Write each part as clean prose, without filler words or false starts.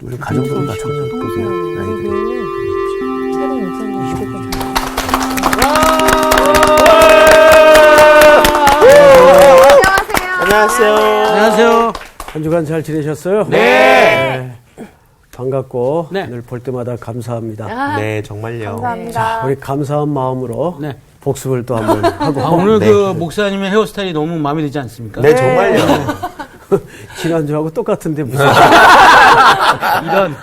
우리 가족들은 다 청소보세요. 새로운 목사님 안녕하세요. 안녕하세요. 한 주간 잘 지내셨어요? 네. 반갑고 네. 늘 볼 때마다 감사합니다. 네, 정말요. 감사합니다. 우리 감사한 마음으로 네. 복습을 또 한번 하고 오늘 네. 그 목사님의 헤어스타일이 너무 마음에 들지 않습니까? 네, 정말요. 지난주하고 똑같은데 무슨 이런.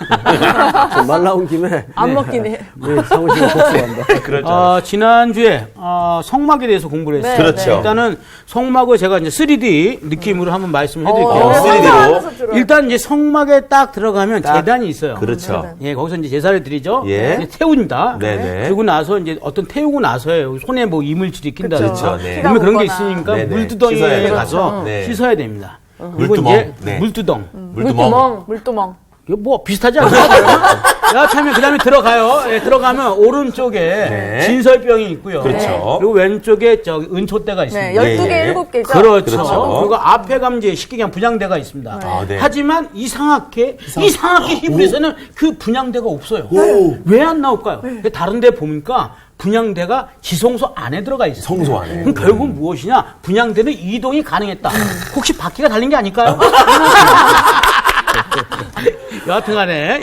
말 나온 김에 안 먹긴 해. 우리 사무실에 복습한다. 그렇죠. 지난주에 성막에 대해서 공부를 했어요. 네, 그렇죠. 일단은 성막을 제가 이제 3D 느낌으로 한번 말씀을 해드릴게요. 3D로. 일단 이제 성막에 딱 들어가면 계단이 있어요. 그렇죠. 예, 거기서 이제 제사를 드리죠. 예. 이제 태웁니다. 네네. 그리고 나서 이제 어떤 태우고 나서요. 손에 뭐 이물질이 낀다든지. 그렇죠. 네. 그러면 그런 게 피가 묻거나. 있으니까 네네. 물두덩이에 씻어야죠. 가서 네. 씻어야 됩니다. 그리고 물두멍. 이제 네. 물두덩. 물두멍. 이거 뭐 비슷하지 않나요? 야, 참여 그 다음에 들어가요. 예, 들어가면 오른쪽에 네. 진설병이 있고요. 그렇죠. 그리고 왼쪽에 저 은초대가 있습니다. 네, 12개, 예, 예. 7개죠? 그렇죠. 그렇죠. 그리고 앞에 가면 이제 쉽게 그냥 분향대가 있습니다. 아, 네. 하지만 이상하게 히브리서는 그 분향대가 없어요. 왜 안 나올까요? 다른 데 보니까 분향대가 지성소 안에 들어가 있어요. 성소 안에. 그럼 결국 무엇이냐? 분향대는 이동이 가능했다. 혹시 바퀴가 달린 게 아닐까요? 여하튼간에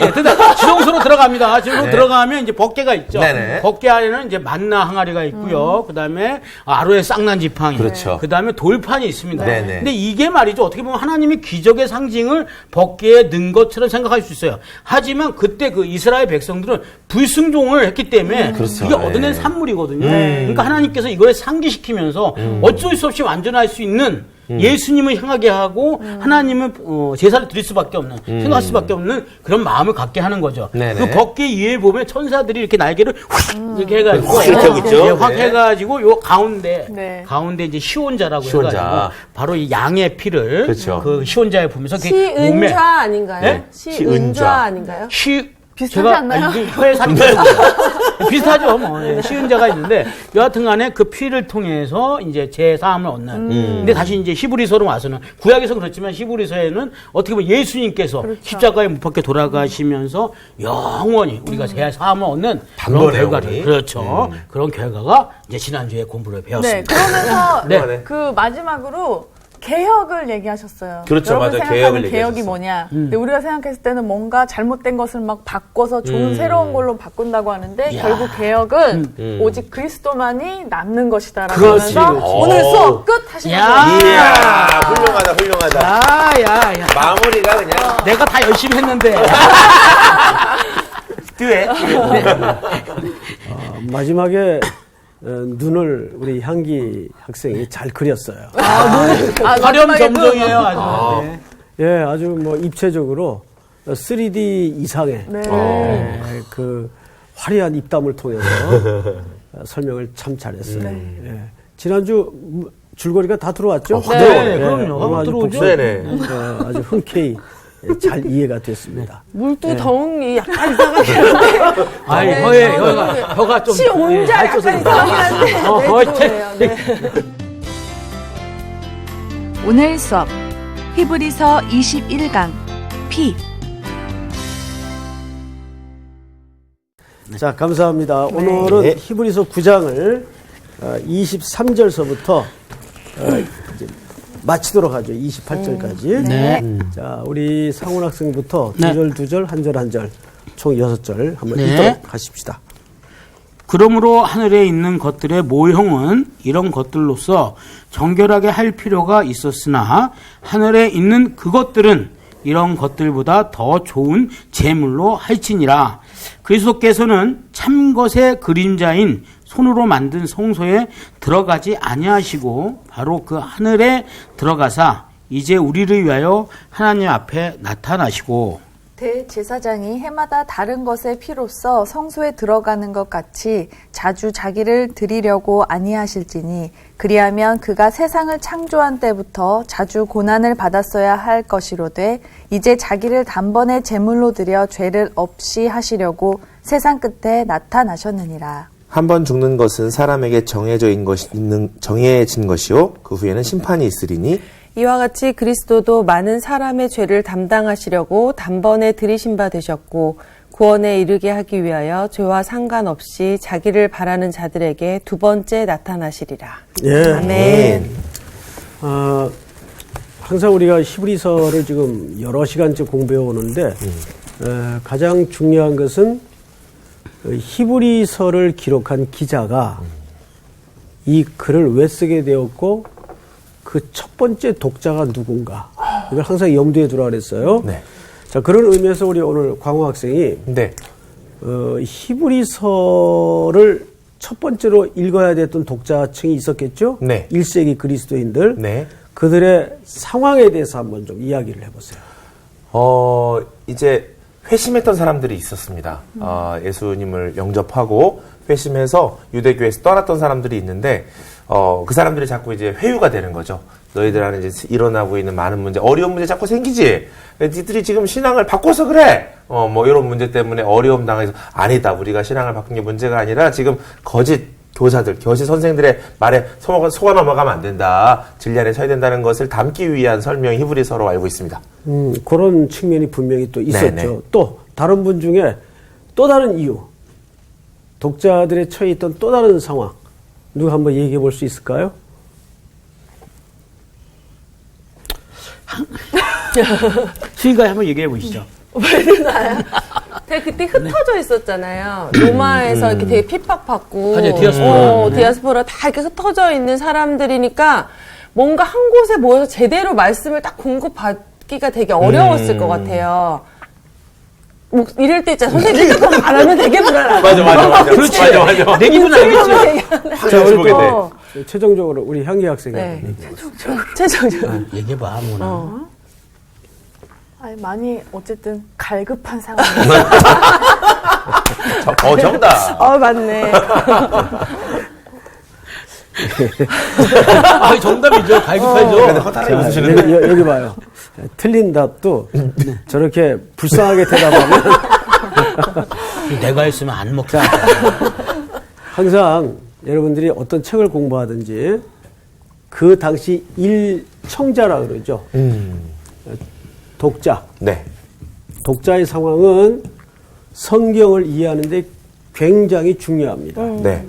지성소로 들어갑니다. 지성소로 네. 들어가면 이제 법궤가 있죠. 네네. 법궤 안에는 이제 만나 항아리가 있고요. 그다음에 아로의 쌍난 지팡이. 그렇죠. 그다음에 돌판이 있습니다. 네네. 근데 이게 말이죠. 어떻게 보면 하나님이 기적의 상징을 법궤에 넣은 것처럼 생각할 수 있어요. 하지만 그때 그 이스라엘 백성들은 불순종을 했기 때문에 그렇죠. 이게 얻어낸 네. 산물이거든요. 그러니까 하나님께서 이걸 상기시키면서 어쩔 수 없이 완전할 수 있는 예수님을 향하게 하고 하나님은 제사를 드릴 수밖에 없는 생각할 수밖에 없는 그런 마음을 갖게 하는 거죠. 네네. 그 법궤 위에 보면 천사들이 이렇게 날개를 휙 이렇게 해가지고 확 이렇게 하고 있죠. 예, 확 네. 해가지고 요 가운데 네. 가운데 이제 시온자라고 시온자. 해가지고 바로 이 양의 피를 그렇죠. 그 시온자에 보면서 그 몸에 시은좌 아닌가요? 네? 시은좌 아닌가요? 비슷하지 않나요? 혀에 살이 비슷하죠. 뭐 예, 시은자가 있는데 여하튼간에 그 피를 통해서 이제 제 사함을 얻는. 근데 다시 이제 히브리서로 와서는 구약에서 그렇지만 히브리서에는 어떻게 보면 예수님께서 십자가에 못 박혀 돌아가시면서 영원히 우리가 제 사함을 얻는 그런 단번에 결과를 영원히. 그렇죠. 그런 결과가 이제 지난주에 공부를 네, 배웠습니다. 그러면서 네. 그 마지막으로 개혁을 얘기하셨어요. 그렇죠, 여러분 맞아요. 생각하는 개혁을 개혁이 얘기하셨어요. 뭐냐? 근데 우리가 생각했을 때는 뭔가 잘못된 것을 막 바꿔서 좋은 새로운 걸로 바꾼다고 하는데 결국 개혁은 오직 그리스도만이 남는 것이다라고 그렇지, 하면서 그렇지. 오늘 수업 끝 하시는 야. 거예요. 이야, 훌륭하다, 훌륭하다. 야. 마무리가 그냥. 내가 다 열심히 했는데. 듀엣. 마지막에 눈을 우리 향기 학생이 잘 그렸어요. 화렴 점정이에요, 아주. 네. 예, 아주 뭐 입체적으로 3D 이상의 네. 그 화려한 입담을 통해서 설명을 참 잘했어요. 예. 지난주 줄거리가 다 들어왔죠? 네, 그럼요. 오늘 아주 들어오죠. 복습, 네네. 아주 흔쾌히 잘 이해가 됐습니다. 물두덩이 약간 이상하게 하는데 아이, 네, 혀가 좀. 시온자 약간 이상하게 하는데 네, 그거예요. 네. 오늘 수업 히브리서 21강 피 자, 감사합니다. 오늘은 네. 히브리서 9장을 23절서부터 이제 마치도록 하죠. 28절까지. 네. 자, 우리 상훈 학생부터 네. 두 절, 두 절, 한 절, 한 절, 총 6절 한번 네. 읽도록 하십시다. 그러므로 하늘에 있는 것들의 모형은 이런 것들로서 정결하게 할 필요가 있었으나 하늘에 있는 그것들은 이런 것들보다 더 좋은 제물로 할지니라. 그리스도께서는 참 것의 그림자인 손으로 만든 성소에 들어가지 아니하시고 바로 그 하늘에 들어가사 이제 우리를 위하여 하나님 앞에 나타나시고. 대제사장이 해마다 다른 것의 피로써 성소에 들어가는 것 같이 자주 자기를 드리려고 아니하실지니 그리하면 그가 세상을 창조한 때부터 자주 고난을 받았어야 할 것이로되 이제 자기를 단번에 제물로 드려 죄를 없이 하시려고 세상 끝에 나타나셨느니라. 한 번 죽는 것은 사람에게 정해진 것이요 그 후에는 심판이 있으리니 이와 같이 그리스도도 많은 사람의 죄를 담당하시려고 단번에 들이신 바 되셨고 구원에 이르게 하기 위하여 죄와 상관없이 자기를 바라는 자들에게 두 번째 나타나시리라. 예. 아멘. 항상 우리가 히브리서를 지금 여러 시간째 공부해 오는데 가장 중요한 것은 히브리서를 기록한 기자가 이 글을 왜 쓰게 되었고 그 첫 번째 독자가 누군가 이걸 항상 염두에 두라 그랬어요. 네. 자, 그런 의미에서 우리 오늘 광호 학생이 네. 히브리서를 첫 번째로 읽어야 됐던 독자층이 있었겠죠? 네. 1세기 그리스도인들. 네. 그들의 상황에 대해서 한번 좀 이야기를 해보세요. 이제 회심했던 사람들이 있었습니다. 예수님을 영접하고 회심해서 유대교에서 떠났던 사람들이 있는데, 그 사람들이 자꾸 이제 회유가 되는 거죠. 너희들 안에 이제 일어나고 있는 많은 문제, 어려운 문제 자꾸 생기지? 니들이 지금 신앙을 바꿔서 그래! 뭐 이런 문제 때문에 어려움 당해서, 아니다. 우리가 신앙을 바꾼 게 문제가 아니라 지금 거짓 교사들, 거짓 선생들의 말에 속아 넘어가면 안 된다. 진리 안에 서야 된다는 것을 담기 위한 설명이 히브리서로 알고 있습니다. 그런 측면이 분명히 또 있었죠. 네네. 또 다른 분 중에 또 다른 이유, 독자들의 처해 있던 또 다른 상황, 누가 한번 얘기해 볼 수 있을까요? 수희가 한번 얘기해 보시죠. 되게 그때 흩어져 있었잖아요. 로마에서 이렇게 되게 핍박받고. 맞아요. 디아스포라. 디아스포라 다 이렇게 흩어져 있는 사람들이니까 뭔가 한 곳에 모여서 제대로 말씀을 딱 공급받기가 되게 어려웠을 것 같아요. 뭐 이럴 때 있잖아. 선생님 뜻대로 말하면 되게 불안하다. 맞아. 그렇지. 내 기분 알겠지. 자, 우리 보게 돼. 또 최종적으로 우리 향기 학생이 네. 한번 얘기해 보세요. 최종적으로. 얘기해봐, 아무나. 아니, 많이 어쨌든 갈급한 상황이에요. 정답. 맞네. 정답이죠. 갈급하죠. 허탈하게 웃으시는데. 여기 봐요. 틀린 답도 저렇게 불쌍하게 대답하면 내가 했으면 안 먹자. 항상 여러분들이 어떤 책을 공부하든지 그 당시 일청자라 그러죠. 독자. 네. 독자의 상황은 성경을 이해하는데 굉장히 중요합니다. 네.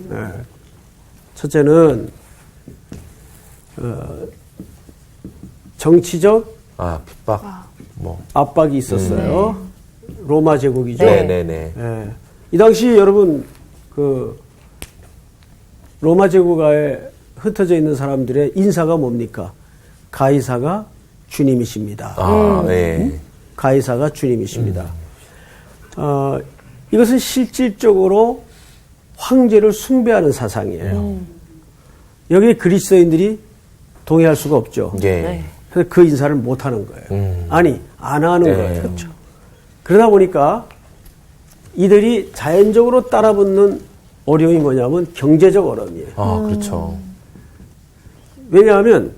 첫째는 정치적 핍박. 뭐. 압박이 있었어요. 로마 제국이죠. 네네네. 예. 이 당시 여러분 그 로마 제국에 흩어져 있는 사람들의 인사가 뭡니까? 가이사가 주님이십니다. 네. 가이사가 주님이십니다. 이것은 실질적으로 황제를 숭배하는 사상이에요. 여기에 그리스도인들이 동의할 수가 없죠. 예. 그래서 그 인사를 못 하는 거예요. 아니, 안 하는 네. 거예요. 그렇죠. 그러다 보니까 이들이 자연적으로 따라붙는 어려움이 뭐냐면 경제적 어려움이에요. 그렇죠. 왜냐하면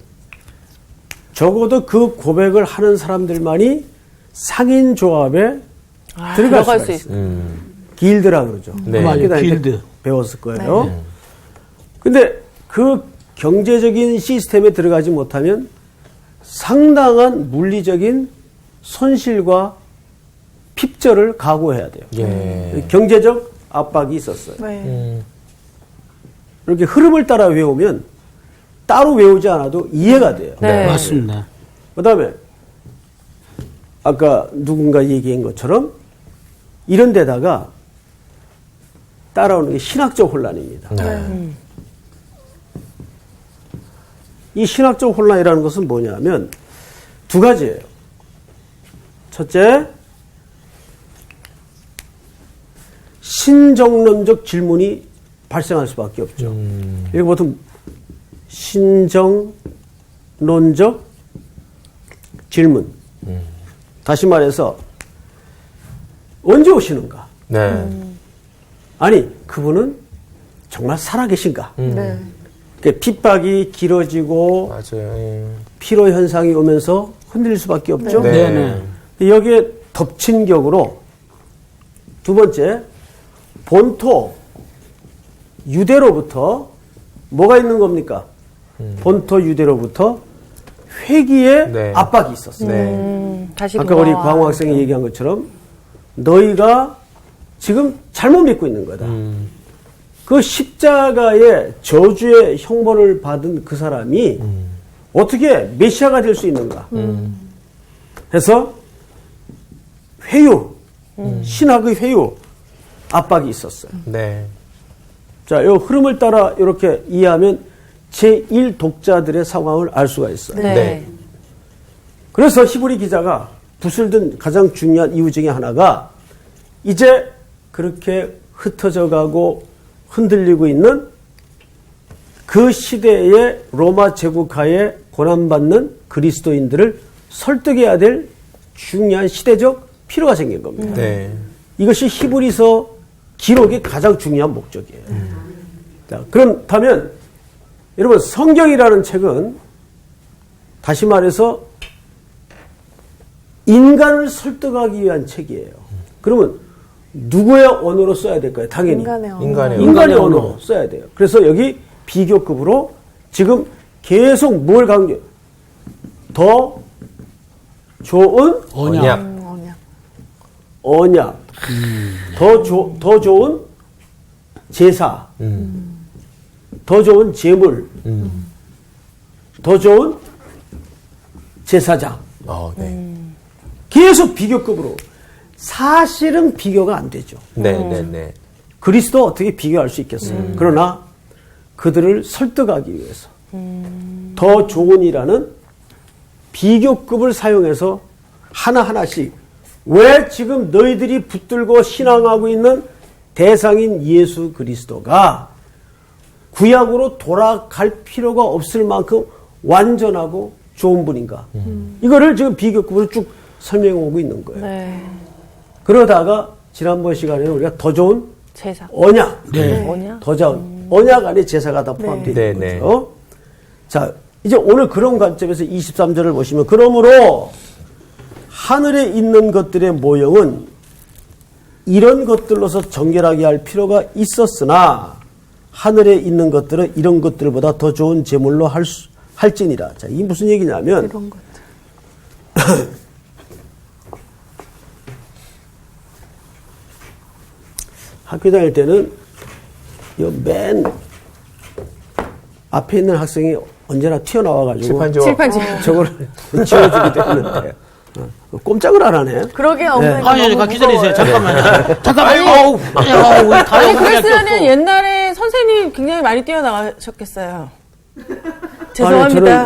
적어도 그 고백을 하는 사람들만이 상인 조합에 들어갈 수 있어요. 길드라 그러죠. 네. 아마 학교 다닐 때 길드. 배웠을 거예요. 근데 그 경제적인 시스템에 들어가지 못하면 상당한 물리적인 손실과 핍절을 각오해야 돼요. 예. 경제적 압박이 있었어요. 네. 이렇게 흐름을 따라 외우면 따로 외우지 않아도 이해가 돼요. 네. 맞습니다. 그 다음에 아까 누군가 얘기한 것처럼 이런 데다가 따라오는 게 신학적 혼란입니다. 이 신학적 혼란이라는 것은 뭐냐면 두 가지예요. 첫째, 신정론적 질문이 발생할 수밖에 없죠. 이거 보통 신정론적 질문. 다시 말해서 언제 오시는가? 네. 아니, 그분은 정말 살아계신가? 네. 그러니까 핍박이 길어지고 맞아요. 예. 피로 현상이 오면서 흔들릴 수밖에 없죠. 네. 여기에 덮친 격으로 두 번째, 본토 유대로부터 뭐가 있는 겁니까? 본토 유대로부터 회기에 네. 압박이 있었어요. 다시 아까 우리 돌아와. 광호 학생이 얘기한 것처럼 너희가 지금 잘못 믿고 있는 거다. 그 십자가의 저주의 형벌을 받은 그 사람이 어떻게 메시아가 될 수 있는가? 해서 회유, 신학의 회유, 압박이 있었어요. 네. 자, 이 흐름을 따라 이렇게 이해하면 제1 독자들의 상황을 알 수가 있어요. 네. 네. 그래서 히브리 기자가 붓을 든 가장 중요한 이유 중에 하나가 이제 그렇게 흩어져 가고 흔들리고 있는 그 시대의 로마 제국하에 고난받는 그리스도인들을 설득해야 될 중요한 시대적 필요가 생긴 겁니다. 네. 이것이 히브리서 기록의 가장 중요한 목적이에요. 자, 그렇다면 여러분 성경이라는 책은 다시 말해서 인간을 설득하기 위한 책이에요. 그러면 누구의 언어로 써야 될까요? 당연히 인간의 언어. 인간의 언어로 써야 돼요. 그래서 여기 비교급으로 지금 계속 뭘 강조? 더 좋은 언약. 언약. 언약, 더 좋은 제사, 더 좋은 제물, 더 좋은 제사장. 네. 계속 비교급으로. 사실은 비교가 안 되죠. 네, 네, 네. 그리스도 어떻게 비교할 수 있겠어요? 그러나 그들을 설득하기 위해서 더 좋은이라는 비교급을 사용해서 하나하나씩 왜 지금 너희들이 붙들고 신앙하고 있는 대상인 예수 그리스도가 구약으로 돌아갈 필요가 없을 만큼 완전하고 좋은 분인가. 이거를 지금 비교급으로 쭉 설명해 오고 있는 거예요. 네. 그러다가 지난번 시간에 우리가 더 좋은 제사. 언약. 언약? 더 좋은 언약 안에 제사가 다 포함되어 네. 있는 네, 거죠. 자, 이제 오늘 그런 관점에서 23절을 보시면 그러므로 하늘에 있는 것들의 모형은 이런 것들로서 정결하게 할 필요가 있었으나 하늘에 있는 것들은 이런 것들보다 더 좋은 제물로 할지니라. 자, 이게 무슨 얘기냐면 이런 것들. 학교 다닐 때는 맨 앞에 있는 학생이 언제나 튀어나와가지고 칠판지요. 저거를 지워주기도 했는데 꼼짝을 안 하네. 그러게 없는 거 아니, 너무 기다리세요. 무서워요. 잠깐만요. 잠깐만요. 우리 다 아니, 그랬으면 옛날에 선생님 굉장히 많이 뛰어나가셨겠어요. 죄송합니다.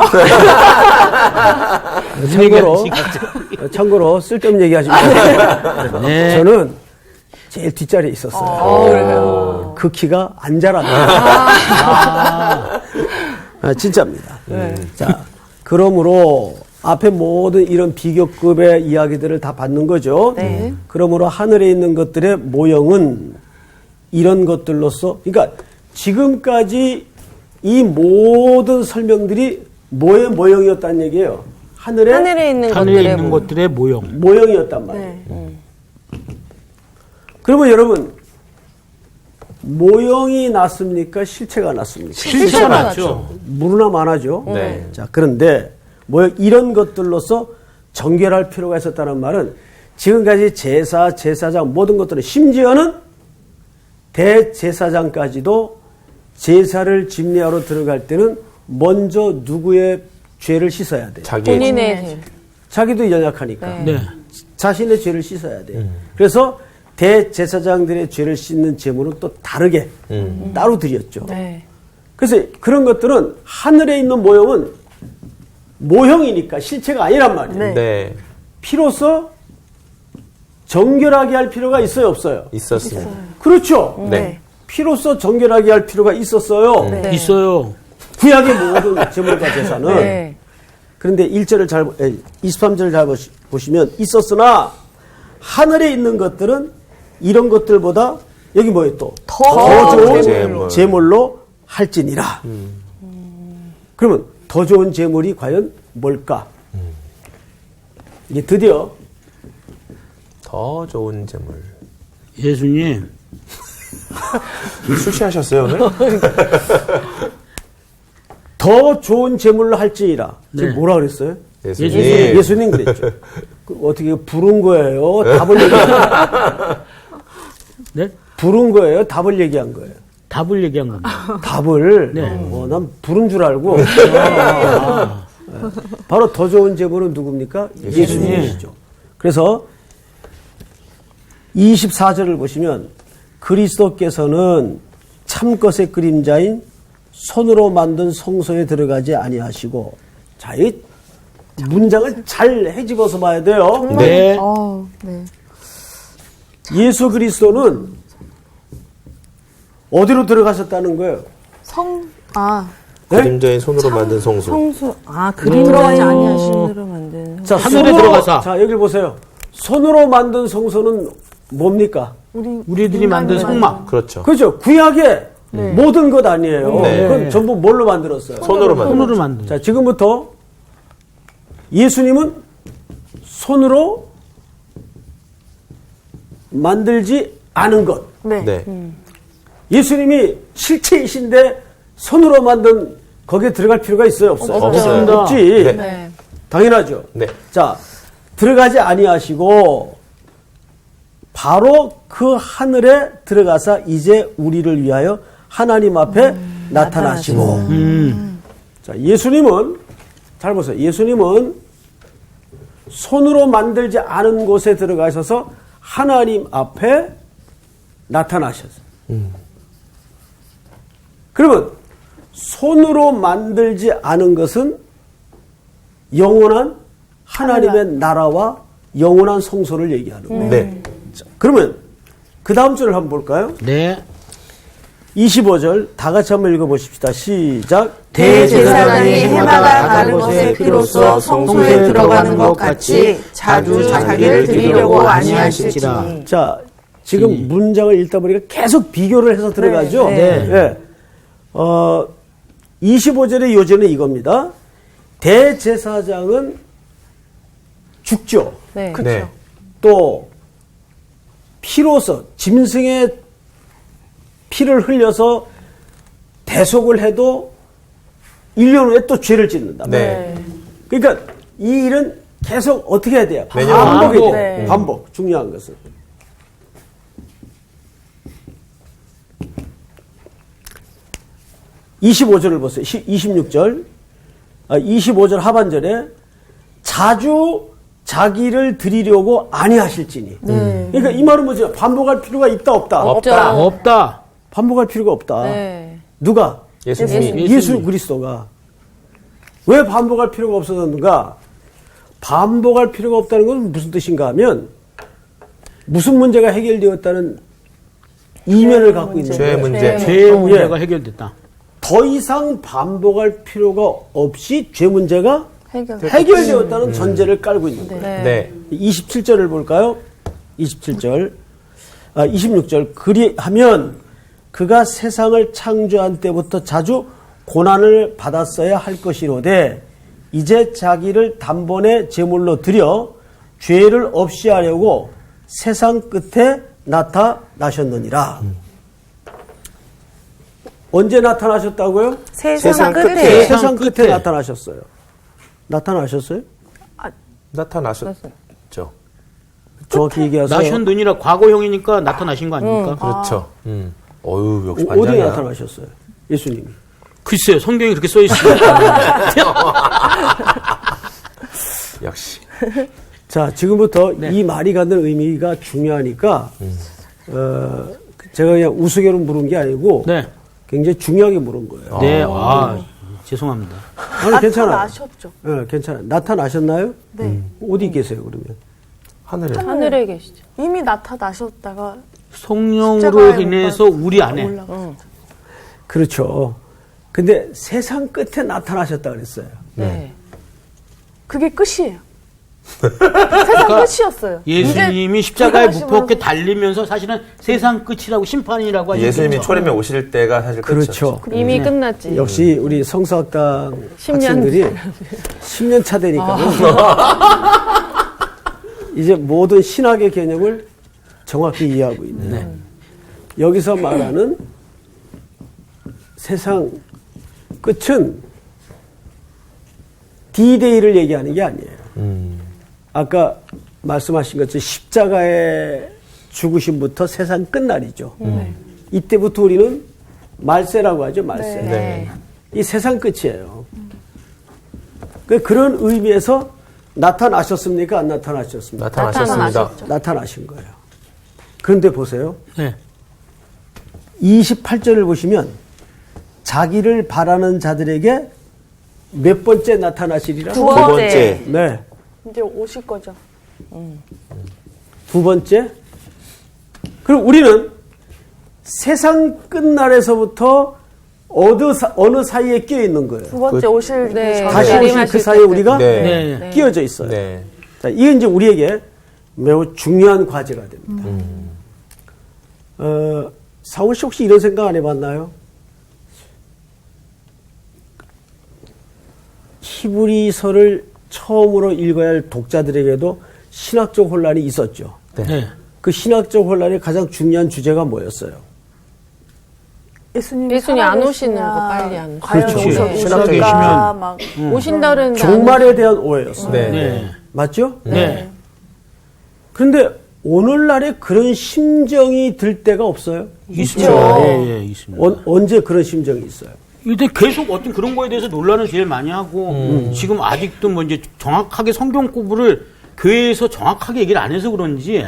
참고로 쓸데없는 얘기하지 마세요. 네. 저는 제일 뒷자리에 있었어요. 그래요? 그 키가 안 자랐네. 진짜입니다. 자, 그러므로 앞에 모든 이런 비교급의 이야기들을 다 받는 거죠. 네. 그러므로 하늘에 있는 것들의 모형은 이런 것들로서, 그러니까 지금까지 이 모든 설명들이 뭐의 모형이었다는 얘기예요? 하늘에 있는 것들의 모형. 모형이었단 말이에요. 네. 그러면 여러분, 모형이 낫습니까? 실체가 낫습니까? 실체가 맞죠. 무르나 많아죠. 네. 자, 그런데 모형 이런 것들로서 정결할 필요가 있었다는 말은 지금까지 제사, 제사장 모든 것들은 심지어는 대제사장까지도 제사를 집례하러 들어갈 때는 먼저 누구의 죄를 씻어야 돼요. 본인의 죄. 자기도 연약하니까. 네. 자신의 죄를 씻어야 돼요. 그래서 대제사장들의 죄를 씻는 제물은 또 다르게 따로 드렸죠. 네. 그래서 그런 것들은 하늘에 있는 모형은 모형이니까 실체가 아니란 말이에요. 네. 네. 피로써 정결하게 할 필요가 있어요, 없어요? 있었습니다. 그렇죠. 네. 피로써 정결하게 할 필요가 있었어요. 네. 있어요. 구약의 모든 제물과 제사는. 네. 그런데 23절을 잘 보시면 있었으나 하늘에 있는 것들은 이런 것들보다 여기 뭐예요 또? 더 좋은 제물. 제물로 할지니라. 그러면 더 좋은 제물이 과연 뭘까? 이게 드디어 더 좋은 제물. 예수님. 술 취하셨어요, 오늘? 더 좋은 제물로 할지니라. 지금 네. 뭐라 그랬어요? 예수님. 예수님 그랬죠. 어떻게 부른 거예요? 답을 얘기한 거예요? 네? 부른 거예요? 답을 얘기한 거예요? 답을 얘기한 겁니다. 답을? 네. 난 부른 줄 알고. 바로 더 좋은 제물은 누굽니까? 예수님이시죠. 그래서 24절을 보시면 그리스도께서는 참것의 그림자인 손으로 만든 성소에 들어가지 아니하시고, 자, 이 문장을 잘 헤집어서 봐야 돼요. 네. 네. 예수 그리스도는 어디로 들어가셨다는 거예요? 그림자인 손으로 만든 성소. 성수, 그림자에 아니하신 대로 만든. 자, 하늘에 손으로- 들어가서. 자, 여기 보세요. 손으로 만든 성소는 뭡니까? 우리들이 만든 성막. 그렇죠. 그렇죠. 구약의 모든 것 아니에요. 네. 그건 전부 뭘로 만들었어요? 손으로 만든. 손으로 만든. 자, 지금부터 예수님은 손으로 만들지 않은 것. 네. 네. 예수님이 실체이신데 손으로 만든 거기에 들어갈 필요가 있어요? 없어요? 없습니다. 없지. 네. 당연하죠. 네. 자, 들어가지 아니하시고 바로 그 하늘에 들어가서 이제 우리를 위하여 하나님 앞에 나타나시고. 자, 예수님은 잘 보세요. 예수님은 손으로 만들지 않은 곳에 들어가셔서 하나님 앞에 나타나셨어요. 그러면 손으로 만들지 않은 것은 영원한 하나님의 나라와 영원한 성소를 얘기하는 거예요. 네. 자, 그러면 그 다음 절을 한번 볼까요? 네. 25절 다 같이 한번 읽어보십시다. 시작. 대제사장이 해마다 다른 것에 피로써 성소에 들어가는 것 같이 자주 자기를 드리려고 아니하실지니. 자, 지금 문장을 읽다 보니까 계속 비교를 해서 들어가죠. 네. 25절의 요지는 이겁니다. 대제사장은 죽죠. 네. 네. 또 피로서 짐승의 피를 흘려서 대속을 해도 1년 후에 또 죄를 짓는다. 네. 그러니까 이 일은 계속 어떻게 해야 돼요? 매년 반복이 반복. 돼요. 네. 반복. 중요한 것은. (25절을) 보세요. 26절. 25절 하반절에 자주 자기를 드리려고 아니하실지니. 그러니까 이 말은 뭐죠? 반복할 필요가 있다 없다? 없다. 반복할 필요가 없다. 네. 누가? 예수님이. 예수 그리스도가. 왜 반복할 필요가 없어졌는가? 반복할 필요가 없다는 건 무슨 뜻인가 하면 무슨 문제가 해결되었다는 이면을 갖고 있는 죄의 거예요. 문제. 죄의 문제가 해결됐다. 더 이상 반복할 필요가 없이 죄 문제가 해결되었다는 전제를 깔고 있는 거예요. 네. 27절을 볼까요? 26절. 그리하면 그가 세상을 창조한 때부터 자주 고난을 받았어야 할 것이로되 이제 자기를 단번에 제물로 드려 죄를 없이 하려고 세상 끝에 나타나셨느니라. 언제 나타나셨다고요? 세상 끝에. 세상 끝에 나타나셨어요. 나타나셨어요? 나타나셨죠. 정확히 얘기하세요. 나셨느니라 과거형이니까 나타나신 거 아닙니까? 그렇죠. 어유 역시 어디에 반장이야. 나타나셨어요? 예수님이. 글쎄요, 성경이 그렇게 써 있습니다. 역시. 자, 지금부터 이 말이 갖는 의미가 중요하니까, 제가 그냥 우스개로 물은 게 아니고, 네. 굉장히 중요하게 물은 거예요. 네, 죄송합니다. 아니, 괜찮아요. 나타나셨죠. 네, 괜찮아요. 나타나셨나요? 네. 어디 계세요, 그러면? 하늘에. 하늘에 계시죠. 이미 나타나셨다가 성령으로 십자가에 인해서 우리 안에 올라가. 그렇죠. 근데 세상 끝에 나타나셨다 그랬어요. 네. 그게 끝이에요. 세상 끝이었어요. 예수님이 이제 십자가에 돌아가시면서- 무겁게 달리면서 사실은 세상 끝이라고 심판이라고 하죠. 예수님이 초림에 오실 때가 사실 그렇죠. 이미 끝났지. 역시 우리 성서학당 10년 학생들이 10년 차 되니까 이제 모든 신학의 개념을 정확히 이해하고 있네요. 여기서 말하는 세상 끝은 D-Day를 얘기하는 게 아니에요. 아까 말씀하신 것처럼 십자가의 죽으심부터 세상 끝날이죠. 이때부터 우리는 말세라고 하죠, 말세. 네. 이 세상 끝이에요. 그런 의미에서 나타나셨습니까? 안 나타나셨습니까? 나타나셨습니다. 나타나신 거예요. 그런데 보세요. 네. 28절을 보시면 자기를 바라는 자들에게 몇 번째 나타나시리라? 두 번째. 네. 이제 오실 거죠. 두 번째. 그리고 우리는 세상 끝날에서부터 어느 사이에 끼어 있는 거예요. 두 번째 오실 네. 다시 오실 그 재림하실 사이에 우리가 네. 네. 끼어져 있어요. 네. 자, 이게 이제 우리에게 매우 중요한 과제가 됩니다. 사울 씨 혹시 이런 생각 안 해봤나요? 히브리서를 처음으로 읽어야 할 독자들에게도 신학적 혼란이 있었죠. 네. 그 신학적 혼란의 가장 중요한 주제가 뭐였어요? 예수님이 예수님 안 살아계시냐, 오시는 거 빨리 안 과연 그렇죠. 오실까, 신학적이시면. 막 오신다 그러는데 종말에 대한 오해였어요. 네. 네. 맞죠? 네. 그런데 오늘날에 그런 심정이 들 때가 없어요? 있습니다. 예, 예, 있습니다. 언제 그런 심정이 있어요? 일단 계속 어떤 그런 거에 대해서 논란을 제일 많이 하고 지금 아직도 뭐 이제 정확하게 성경 공부를 교회에서 정확하게 얘기를 안 해서 그런지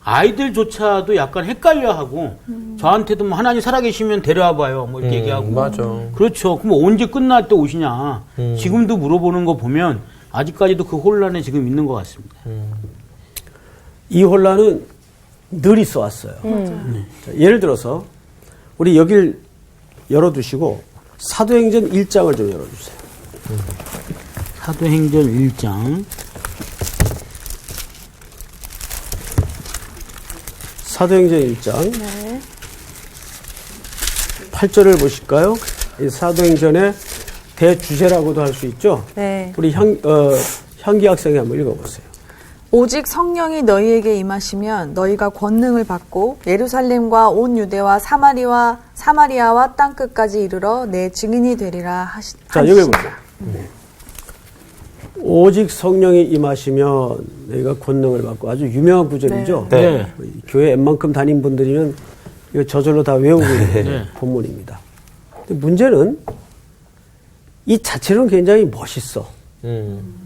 아이들조차도 약간 헷갈려하고 저한테도 뭐 하나님 살아계시면 데려와봐요 뭐 이렇게 얘기하고 맞아. 그렇죠. 그럼 언제 끝날 때 오시냐 지금도 물어보는 거 보면 아직까지도 그 혼란에 지금 있는 것 같습니다. 이 혼란은 늘 있어 왔어요. 자, 예를 들어서 우리 여길 열어두시고 사도행전 1장을 좀 열어주세요. 사도행전 1장 사도행전 1장 8절을 보실까요? 이 사도행전의 대주제라고도 할 수 있죠. 네. 우리 향기 학생이 한번 읽어보세요. 오직 성령이 너희에게 임하시면 너희가 권능을 받고 예루살렘과 온 유대와 사마리아와 땅 끝까지 이르러 내 증인이 되리라 자, 여기 보세요. 오직 성령이 임하시면 너희가 권능을 받고 아주 유명한 구절이죠. 네. 교회 웬만큼 다닌 분들이면 이거 저절로 다 외우고 있는 본문입니다. 근데 문제는 이 자체로는 굉장히 멋있어.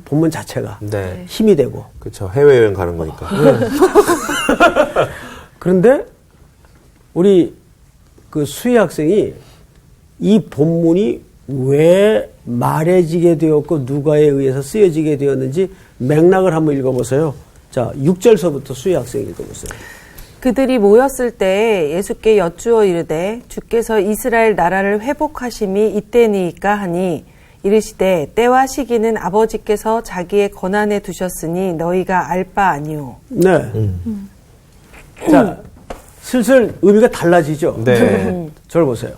본문 자체가 네. 힘이 되고. 그렇죠. 해외여행 가는 거니까. 그런데 우리 그 수희 학생이 이 본문이 왜 말해지게 되었고 누가에 의해서 쓰여지게 되었는지 맥락을 한번 읽어보세요. 자, 6절서부터 수희 학생이 읽어보세요. 그들이 모였을 때 예수께 여쭈어 이르되 주께서 이스라엘 나라를 회복하심이 이때니까 하니 이르시되 때와 시기는 아버지께서 자기의 권한에 두셨으니 너희가 알 바 아니오. 네. 자, 슬슬 의미가 달라지죠. 네. 저를 보세요.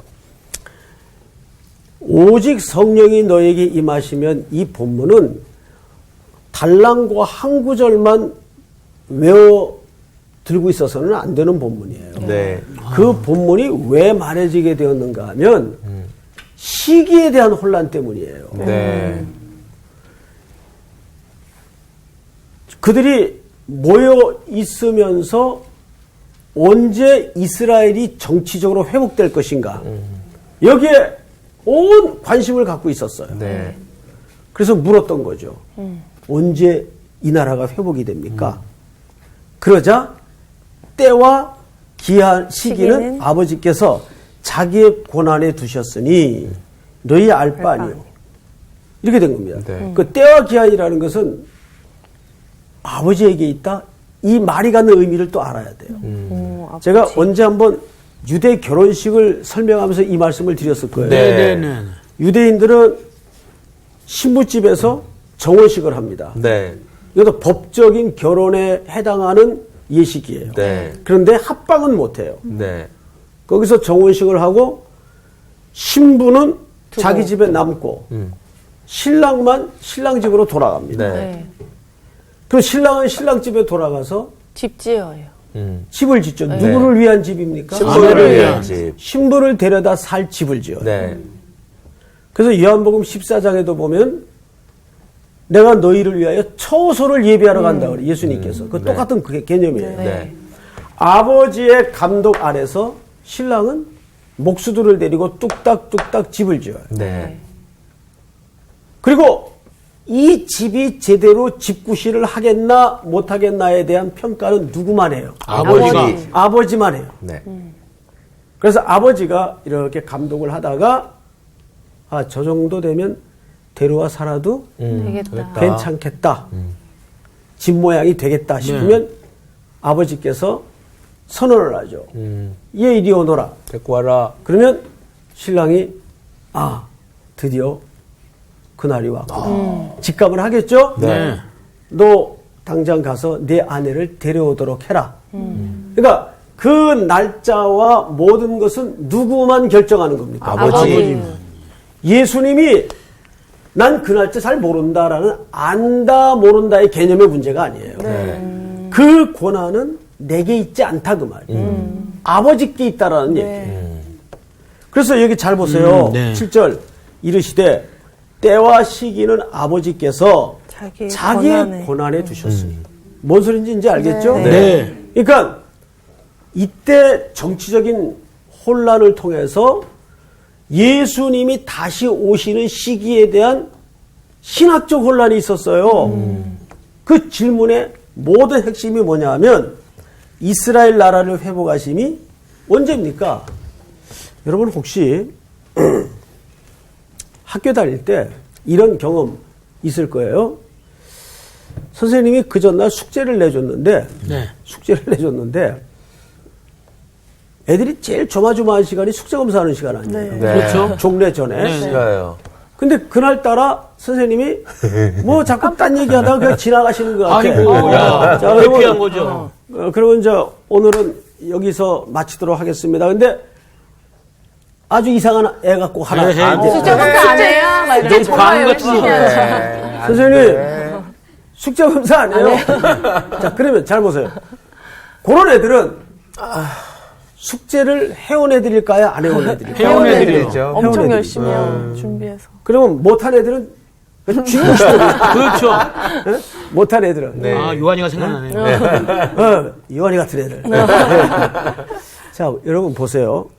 오직 성령이 너에게 임하시면 이 본문은 달랑과 한 구절만 외워 들고 있어서는 안 되는 본문이에요. 네. 그 본문이 왜 말해지게 되었는가 하면 시기에 대한 혼란 때문이에요. 네. 그들이 모여 있으면서 언제 이스라엘이 정치적으로 회복될 것인가 여기에 온 관심을 갖고 있었어요. 네. 그래서 물었던 거죠. 언제 이 나라가 회복이 됩니까? 그러자 때와 기한 시기는 아버지께서 자기의 권한에 두셨으니 너희 알 바 아니요. 이렇게 된 겁니다. 네. 그 때와 기한이라는 것은 아버지에게 있다. 이 말이 갖는 의미를 또 알아야 돼요. 제가 언제 한번 유대 결혼식을 설명하면서 이 말씀을 드렸을 거예요. 네. 네. 유대인들은 신부집에서 정혼식을 합니다. 네. 이것도 법적인 결혼에 해당하는 예식이에요. 네. 그런데 합방은 못해요. 네. 거기서 정혼식을 하고 신부는 자기 집에 남고 신랑만 신랑 집으로 돌아갑니다. 네. 그 신랑은 신랑 집에 돌아가서 집 지어요. 집을 짓죠. 누구를 위한 집입니까? 신부를 위한 집. 신부를 데려다 살 집을 지어요. 네. 그래서 요한복음 14장에도 보면 내가 너희를 위하여 처소를 예비하러 간다 그래 예수님께서. 그 똑같은 그 개념이에요. 네. 아버지의 감독 아래서 신랑은 목수들을 데리고 뚝딱뚝딱 집을 지어요. 네. 그리고 이 집이 제대로 집구실을 하겠나 못하겠나에 대한 평가는 누구만 해요? 아버지만 해요. 네. 그래서 아버지가 이렇게 감독을 하다가 아, 저 정도 되면 데려와 살아도 되겠다. 괜찮겠다. 집 모양이 되겠다 싶으면 아버지께서 선언을 하죠. 얘 이리 오너라. 데리고 와라. 그러면 신랑이 아 드디어 그날이 왔고 직감을 하겠죠. 네. 너 당장 가서 내 아내를 데려오도록 해라. 그러니까 그 날짜와 모든 것은 누구만 결정하는 겁니까? 아버지. 예수님이 난 그 날짜 잘 모른다라는 안다 모른다의 개념의 문제가 아니에요. 그 권한은 내게 있지 않다 그 말이에요. 아버지께 있다라는 얘기예요. 그래서 여기 잘 보세요. 네. 7절 이르시되 때와 시기는 아버지께서 자기의 권한에 두셨습니다. 뭔 소리인지 이제 알겠죠? 네. 그러니까 이때 정치적인 혼란을 통해서 예수님이 다시 오시는 시기에 대한 신학적 혼란이 있었어요. 그 질문의 모든 핵심이 뭐냐 하면 이스라엘 나라를 회복하심이 언제입니까? 여러분 혹시 학교 다닐 때 이런 경험 있을 거예요. 선생님이 그 전날 숙제를 내줬는데 애들이 제일 조마조마한 시간이 숙제 검사하는 시간 아니에요. 네. 그렇죠. 종례 전에. 싫어요. 근데 그날따라 선생님이 뭐 자꾸 딴 얘기하다가 그냥 지나가시는 것 같아. 아이고, 야, 자, 회피한 거죠. 그러면 이제 오늘은 여기서 마치도록 하겠습니다. 근데 아주 이상한 애 갖고 하나. 에헤이. 아, 숙제 검사 안 해요? 막 이렇게 좀 정말 과한 열심히 같은 하죠. 선생님, 숙제 검사 안 해요? 자, 그러면 잘 보세요. 그런 애들은 숙제를 해온 애들일까요? 안 해온 애들일까요? 해온 애들이죠. 애들이죠. 엄청 애들이. 열심히 해요. 준비해서. 그러면 못한 애들은 쥐고시더니 그렇죠. 못한 애들은. 네. 아, 요한이가 생각나네요. 이완이 같은 애들. 자, 여러분 보세요.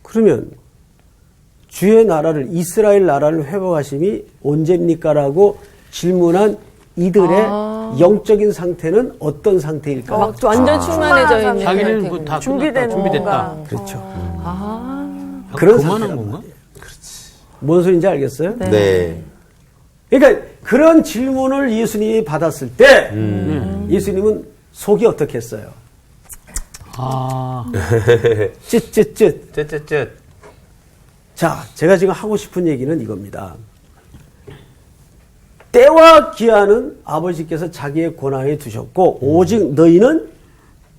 그러면 주의 나라를 이스라엘 나라를 회복하심이 언제입니까라고 질문한 이들의 영적인 상태는 어떤 상태일까요? 막 완전 충만해져 있는 자기는 상태. 뭐다 준비된 준비됐다. 그렇죠. 그런 그런 그만한 상태란 건가? 뭔 소리인지 알겠어요? 네. 그러니까 그런 질문을 예수님이 받았을 때 예수님은 속이 어떻게 했어요? 아, 쯧쯧쯧. 쯧쯧쯧. 자, 제가 지금 하고 싶은 얘기는 이겁니다. 때와 기한은 아버지께서 자기의 권한에 두셨고 오직 너희는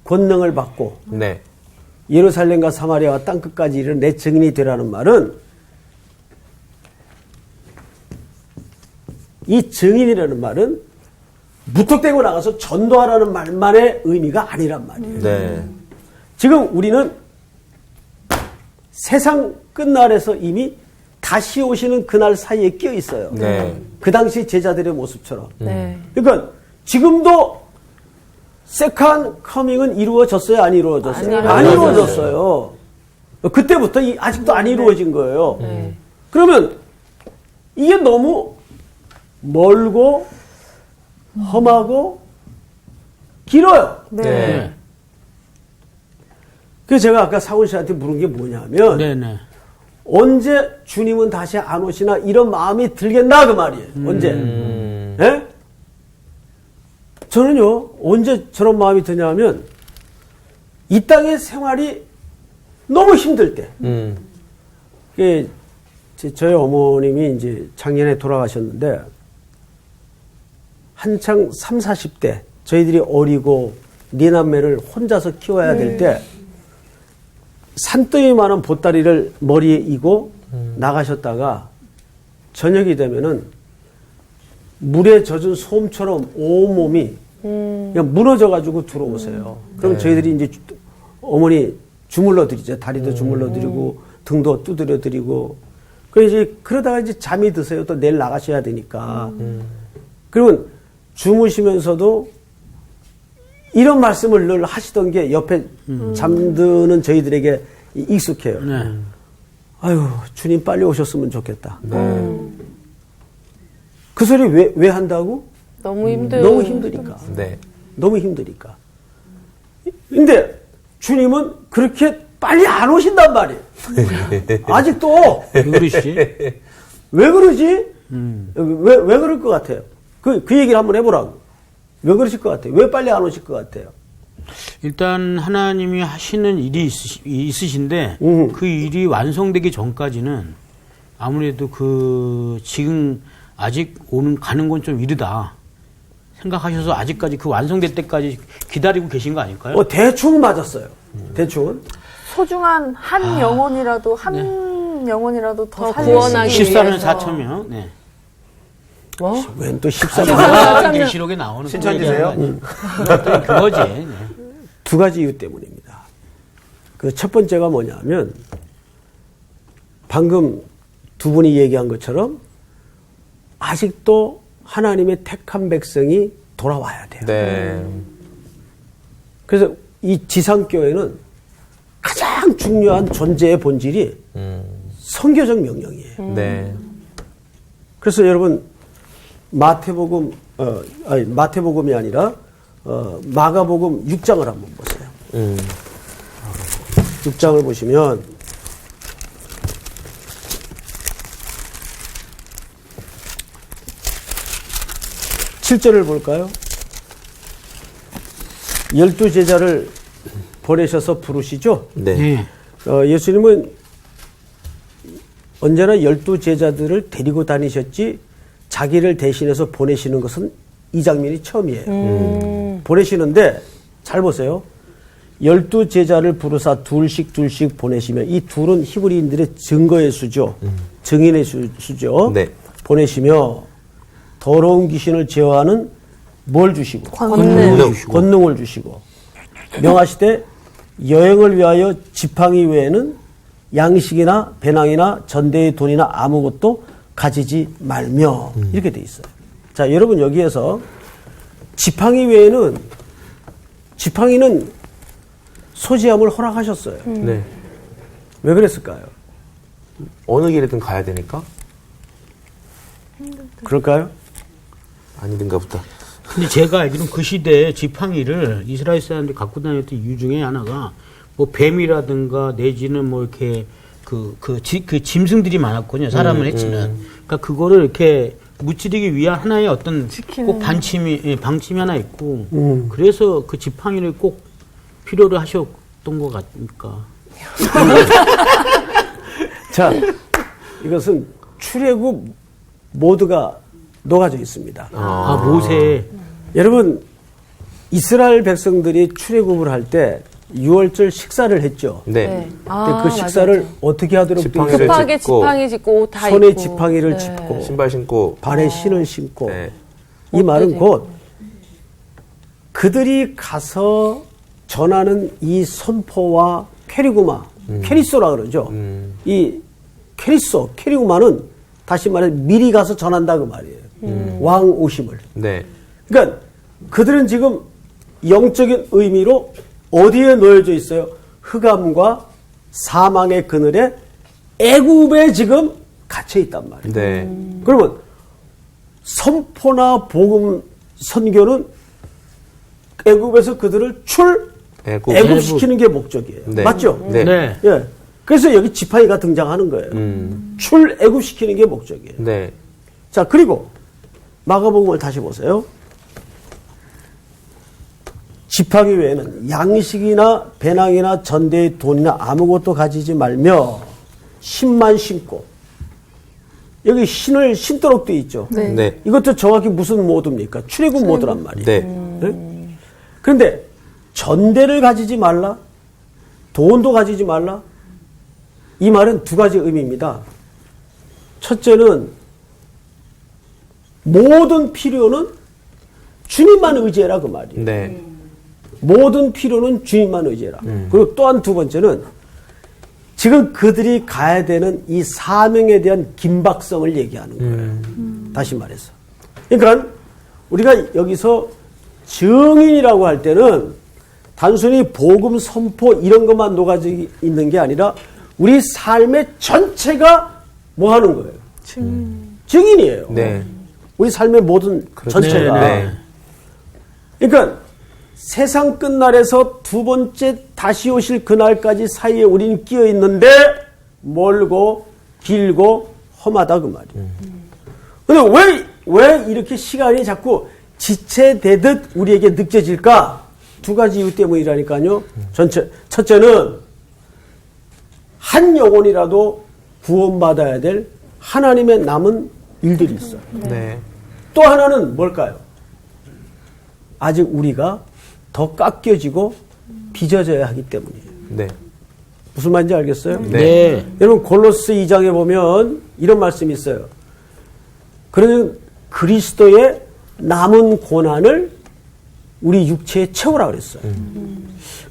권능을 받고 네. 예루살렘과 사마리아와 땅끝까지 이르는 내 증인이 되라는 말은 이 증인이라는 말은 무턱대고 나가서 전도하라는 말만의 의미가 아니란 말이에요. 네. 지금 우리는 세상 끝날에서 이미 다시 오시는 그날 사이에 끼어 있어요. 네. 그 당시 제자들의 모습처럼. 네. 그러니까 지금도 세컨 커밍은 이루어졌어요? 안 이루어졌어요? 안 이루어졌어요. 그때부터 아직도 안 이루어진 거예요. 그러면 이게 너무 멀고 험하고 길어요. 네. 그래서 제가 아까 사훈 씨한테 물은 게 뭐냐면 네네. 언제 주님은 다시 안 오시나 이런 마음이 들겠나 그 말이에요. 언제? 예? 저는요 언제 저런 마음이 드냐면 이 땅의 생활이 너무 힘들 때. 저희 어머님이 이제 작년에 돌아가셨는데 한창 30, 40대 저희들이 어리고 네 남매를 혼자서 키워야 될 때 산더미만한 보따리를 머리에 이고 나가셨다가 저녁이 되면은 물에 젖은 솜처럼 온몸이 그냥 무너져가지고 들어오세요. 그럼 저희들이 이제 어머니 주물러 드리죠. 다리도 주물러 드리고 등도 두드려 드리고 그래서 이제 그러다가 이제 잠이 드세요. 또 내일 나가셔야 되니까. 그러면 주무시면서도 이런 말씀을 늘 하시던 게 옆에 잠드는 저희들에게 익숙해요. 네. 아유, 주님 빨리 오셨으면 좋겠다. 그 소리 왜 한다고? 너무 힘들어. 너무 힘드니까. 네. 너무 힘드니까. 근데 주님은 그렇게 빨리 안 오신단 말이에요. 아직도. 왜 그러시지? 왜 그러지? 왜 그럴 것 같아요? 그 얘기를 한번 해보라고. 왜 그러실 것 같아요? 왜 빨리 안 오실 것 같아요? 일단 하나님이 하시는 일이 있으신데 그 일이 완성되기 전까지는 아무래도 지금 아직 가는 건 좀 이르다 생각하셔서 아직까지 그 완성될 때까지 기다리고 계신 거 아닐까요? 대충 맞았어요. 대충은. 소중한 한 영혼이라도 영혼이라도 더 구원하기 살리시기 14년 위해서. 4천명. 네. 뭐? 웬 또 14년. 사람계시록에 나오는 신천지세요? 그거지. 네. 두 가지 이유 때문입니다. 그 첫 번째가 뭐냐면 방금 두 분이 얘기한 것처럼 아직도 하나님의 택한 백성이 돌아와야 돼요. 네. 그래서 이 지상교회는 가장 중요한 존재의 본질이 선교적 명령이에요. 네. 그래서 여러분 마태복음이 아니라 마가복음 6장을 한번 보세요. 6장을 보시면 (7절을) 볼까요? 12제자를 보내셔서 부르시죠. 네. 네. 예수님은 언제나 12제자들을 데리고 다니셨지 자기를 대신해서 보내시는 것은 이 장면이 처음이에요. 보내시는데 잘 보세요. 12제자를 부르사 둘씩 보내시며, 이 둘은 히브리인들의 증거의 수죠. 증인의 수죠. 네. 보내시며 더러운 귀신을 제어하는 뭘 주시고? 권능을 주시고. 명하시되 여행을 위하여 지팡이 외에는 양식이나 배낭이나 전대의 돈이나 아무것도 가지지 말며. 이렇게 돼 있어요. 자, 여러분 여기에서 지팡이 외에는, 지팡이는 소지함을 허락하셨어요. 네. 왜 그랬을까요? 어느 길이든 가야 되니까? 그럴까요? 아니든가 보다. 근데 제가 알기로는 그 시대에 지팡이를 이스라엘 사람들이 갖고 다녔던 이유 중에 하나가 뭐 뱀이라든가 내지는 뭐 이렇게 그 짐승들이 많았거든요. 사람을 해치는. 그러니까 그거를 이렇게 무찌르기 위한 하나의 어떤 꼭 방침이 하나 있고 그래서 그 지팡이를 꼭 필요로 하셨던 것 같으니까. 자, 이것은 출애굽 모두가 녹아져 있습니다. 모세. 여러분, 이스라엘 백성들이 출애굽을 할 때 6월절 식사를 했죠. 네. 근데 그 식사를 어떻게 하도록 돼 지팡이를 있어요? 급하게 짚고, 지팡이 짚고 옷 다 입고. 손에 지팡이를 짚고 신발 신고. 발에 신을 신고. 네. 이 말은 곧 그들이 가서 전하는 이 선포와 캐리구마, 캐리소라 그러죠. 이 캐리구마는 다시 말해 미리 가서 전한다 그 말이에요. 왕 오심을. 네. 그러니까 그들은 지금 영적인 의미로 어디에 놓여져 있어요? 흑암과 사망의 그늘에 애굽에 지금 갇혀 있단 말이에요. 네. 그러면 선포나 복음 선교는 애굽에서 그들을 애굽시키는 게 목적이에요. 네. 맞죠? 네. 네. 예. 그래서 여기 지팡이가 등장하는 거예요. 애굽시키는 게 목적이에요. 네. 자, 그리고 마가복음을 다시 보세요. 지팡이 외에는 양식이나 배낭이나 전대의 돈이나 아무것도 가지지 말며 신만 신고, 여기 신을 신도록 돼 있죠. 네. 네. 이것도 정확히 무슨 모드입니까? 출애굽 모드란 말이에요. 네. 네? 그런데 전대를 가지지 말라, 돈도 가지지 말라. 이 말은 두 가지 의미입니다. 첫째는 모든 필요는 주님만 의지해라 그 말이에요. 네. 모든 필요는 주님만 의지해라. 그리고 또한 두 번째는 지금 그들이 가야 되는 이 사명에 대한 긴박성을 얘기하는 거예요. 다시 말해서. 그러니까 우리가 여기서 증인이라고 할 때는 단순히 복음 선포 이런 것만 녹아져 있는 게 아니라 우리 삶의 전체가 뭐 하는 거예요? 증인이에요. 네. 우리 삶의 모든 전체가. 네. 그러니까 세상 끝날에서 두 번째 다시 오실 그날까지 사이에 우리는 끼어 있는데 멀고 길고 험하다 그 말이에요. 근데 왜 이렇게 시간이 자꾸 지체되듯 우리에게 느껴질까? 두 가지 이유 때문이라니까요. 첫째는 한 영혼이라도 구원받아야 될 하나님의 남은 일들이 있어요. 네. 또 하나는 뭘까요? 아직 우리가 더 깎여지고 빚어져야 하기 때문이에요. 네. 무슨 말인지 알겠어요? 네. 여러분 골로스 2장에 보면 이런 말씀이 있어요. 그러면 그리스도의 남은 고난을 우리 육체에 채우라 그랬어요.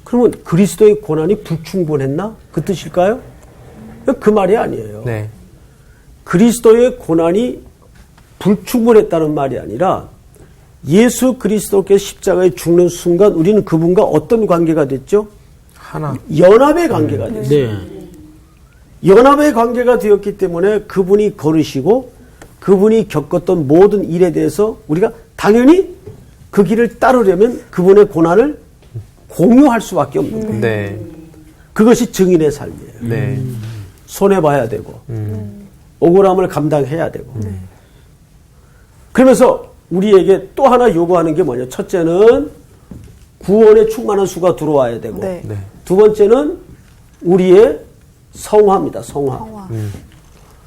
그러면 그리스도의 고난이 불충분했나? 그 뜻일까요? 그 말이 아니에요. 네. 그리스도의 고난이 불충분했다는 말이 아니라 예수 그리스도께서 십자가에 죽는 순간 우리는 그분과 어떤 관계가 됐죠? 하나. 연합의 관계가 됐어요. 네. 연합의 관계가 되었기 때문에 그분이 걸으시고 그분이 겪었던 모든 일에 대해서 우리가 당연히 그 길을 따르려면 그분의 고난을 공유할 수밖에 없는 거예요. 네. 그것이 증인의 삶이에요. 네. 손해봐야 되고 억울함을 감당해야 되고 그러면서 우리에게 또 하나 요구하는 게 뭐냐. 첫째는 구원에 충만한 수가 들어와야 되고 네. 네. 두 번째는 우리의 성화입니다. 성화.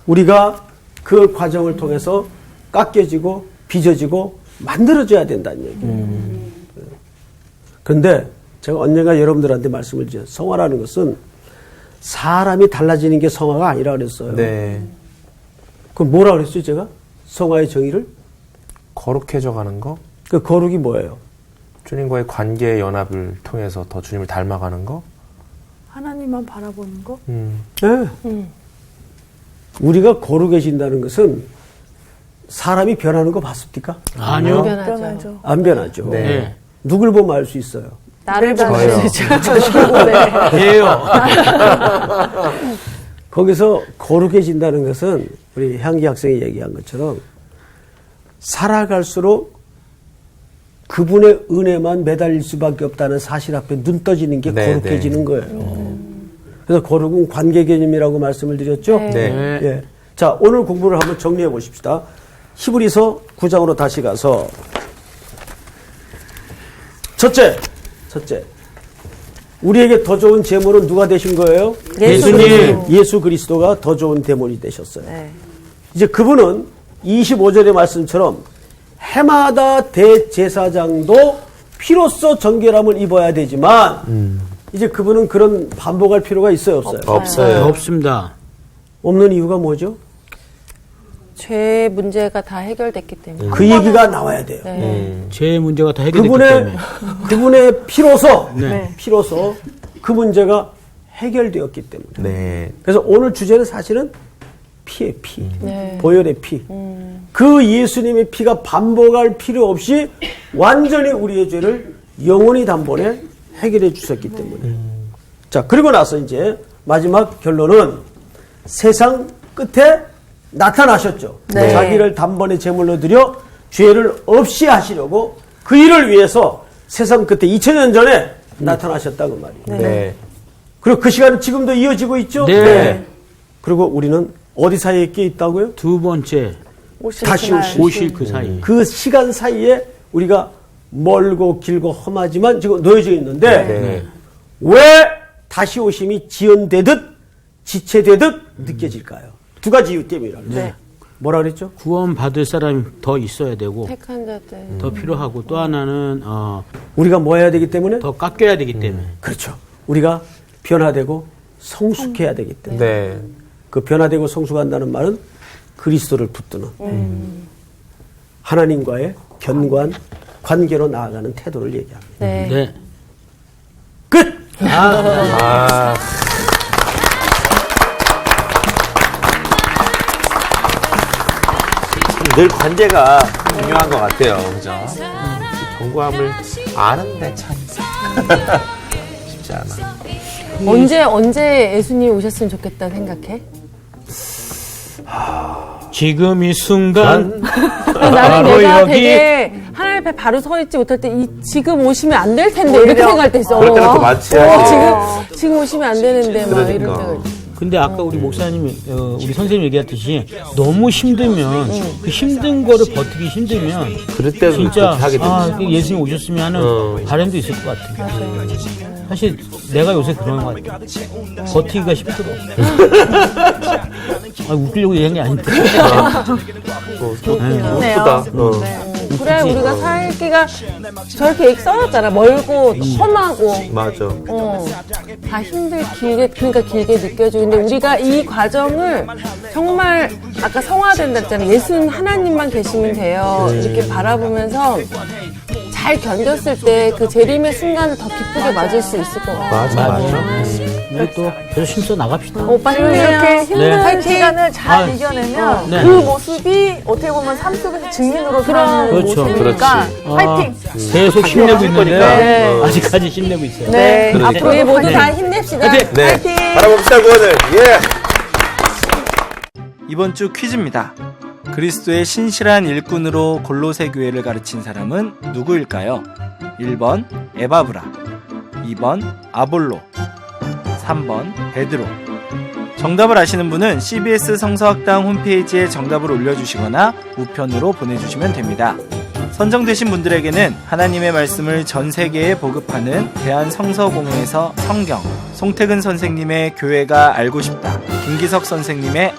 우리가 그 과정을 통해서 깎여지고 빚어지고 만들어져야 된다는 얘기예요. 그런데 제가 언젠가 여러분들한테 말씀을 드렸어요. 성화라는 것은 사람이 달라지는 게 성화가 아니라 그랬어요. 네. 그럼 뭐라 그랬어요, 제가? 성화의 정의를? 거룩해져 가는 거? 그 거룩이 뭐예요? 주님과의 관계의 연합을 통해서 더 주님을 닮아가는 거? 하나님만 바라보는 거? 네. 우리가 거룩해진다는 것은 사람이 변하는 거 봤습니까? 아니요. 변하죠. 안 변하죠. 네. 누굴 보면 알 수 있어요. 나를 저요. 예요. 거기서 거룩해진다는 것은 우리 향기 학생이 얘기한 것처럼 살아갈수록 그분의 은혜만 매달릴 수밖에 없다는 사실 앞에 눈 떠지는 게 네, 거룩해지는 네. 거예요. 그래서 거룩은 관계 개념이라고 말씀을 드렸죠. 네. 예. 자, 오늘 공부를 한번 정리해 보십시다. 히브리서 9장으로 다시 가서 첫째, 우리에게 더 좋은 제물은 누가 되신 거예요? 예수님. 예수 그리스도가 더 좋은 제물이 되셨어요. 네. 이제 그분은 25절의 말씀처럼 해마다 대제사장도 피로써 정결함을 입어야 되지만 이제 그분은 그런 반복할 필요가 있어요, 없어요? 없어요. 없습니다. 없는 이유가 뭐죠? 죄 문제가 다 해결됐기 때문에. 그 얘기가 나와야 돼요. 네. 제 문제가 다 해결됐기 때문에. 그분의 피로서 네. 피로서 그 문제가 해결되었기 때문에. 네. 그래서 오늘 주제는 사실은 피의 피, 네. 보혈의 피. 그 예수님의 피가 반복할 필요 없이 완전히 우리의 죄를 영원히 단번에 해결해 주셨기 때문에. 자, 그리고 나서 이제 마지막 결론은 세상 끝에 나타나셨죠. 네. 자기를 단번에 제물로 드려 죄를 없이 하시려고 그 일을 위해서 세상 끝에 2000년 전에 나타나셨다 그 말이에요. 네. 그리고 그 시간은 지금도 이어지고 있죠. 네. 그리고 우리는 어디 사이에 끼어 있다고요? 두 번째, 다시 그날. 오실 그 사이. 그 시간 사이에 우리가 멀고 길고 험하지만 지금 놓여져 있는데 네. 왜 다시 오심이 지연되듯 지체되듯 느껴질까요? 두 가지 이유 때문이라고. 네. 뭐라 그랬죠? 구원받을 사람이 더 있어야 되고 택한 자들. 더 필요하고 또 하나는 우리가 뭐 해야 되기 때문에? 더 깎여야 되기 때문에. 그렇죠. 우리가 변화되고 성숙해야 되기 때문에. 네. 그 변화되고 성숙한다는 말은 그리스도를 붙드는 하나님과의 견고한 관계로 나아가는 태도를 얘기합니다. 네. 네. 끝! 아. 늘 관계가 중요한 것 같아요. 그죠? 견고함을 아는데 참 쉽지 않아. 언제 예수님 오셨으면 좋겠다 생각해? 지금 이 순간 나는 바로 내가 여기. 되게 하나님 앞에 바로 서 있지 못할 때 지금 오시면 안 될 텐데 이렇게 생각할 때 있어. 그럴 때가 더 많지. 지금 오시면 안 되는데 막 이럴 때가 그러니까. 있어. 근데 아까 우리 목사님, 우리 선생님 얘기했듯이 너무 힘들면 그 힘든 거를 버티기 힘들면 그럴 때는 진짜 그렇게 하게 되지. 예수님 오셨으면 하는 바람도 있을 것 같아요. 사실 내가 요새 그런 것 같아요. 버티기가 힘들어. 웃기려고 얘기한 게 아닌데. 예쁘다. 그래 우리가 살기가 저렇게 써놨잖아. 멀고 험하고 맞아. 다 그러니까 길게 느껴지고 근데 우리가 이 과정을 정말 아까 성화된다 했잖아요. 예수는 하나님만 계시면 돼요. 이렇게 바라보면서 잘 견뎠을 때 그 재림의 순간을 더 기쁘게 맞을 수 있을 것 같아요. 맞아. 우리 또 계속 힘써 나갑시다. 오빠 이렇게 힘든 네. 시간을 잘 아, 이겨내면 네. 그 모습이 어떻게 보면 삶 속에서 증인으로 사는 그렇죠. 모습이니까 파이팅! 계속 힘내고 있는데요. 네. 아직까지 힘내고 있어요. 네, 그러니까. 앞으로 우리 모두 다 힘냅시다. 네. 파이팅! 바라봅시다, 구원을. 예. 이번 주 퀴즈입니다. 그리스도의 신실한 일꾼으로 골로새 교회를 가르친 사람은 누구일까요? 1번 에바브라, 2번 아볼로, 3번 베드로. 정답을 아시는 분은 CBS 성서학당 홈페이지에 정답을 올려주시거나 우편으로 보내주시면 됩니다. 선정되신 분들에게는 하나님의 말씀을 전 세계에 보급하는 대한성서공회에서 성경, 송태근 선생님의 교회가 알고 싶다, 김기석 선생님의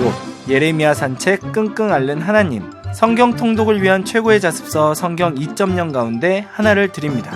요, 예레미야 산책 끙끙 앓는 하나님, 성경 통독을 위한 최고의 자습서 성경 2.0 가운데 하나를 드립니다.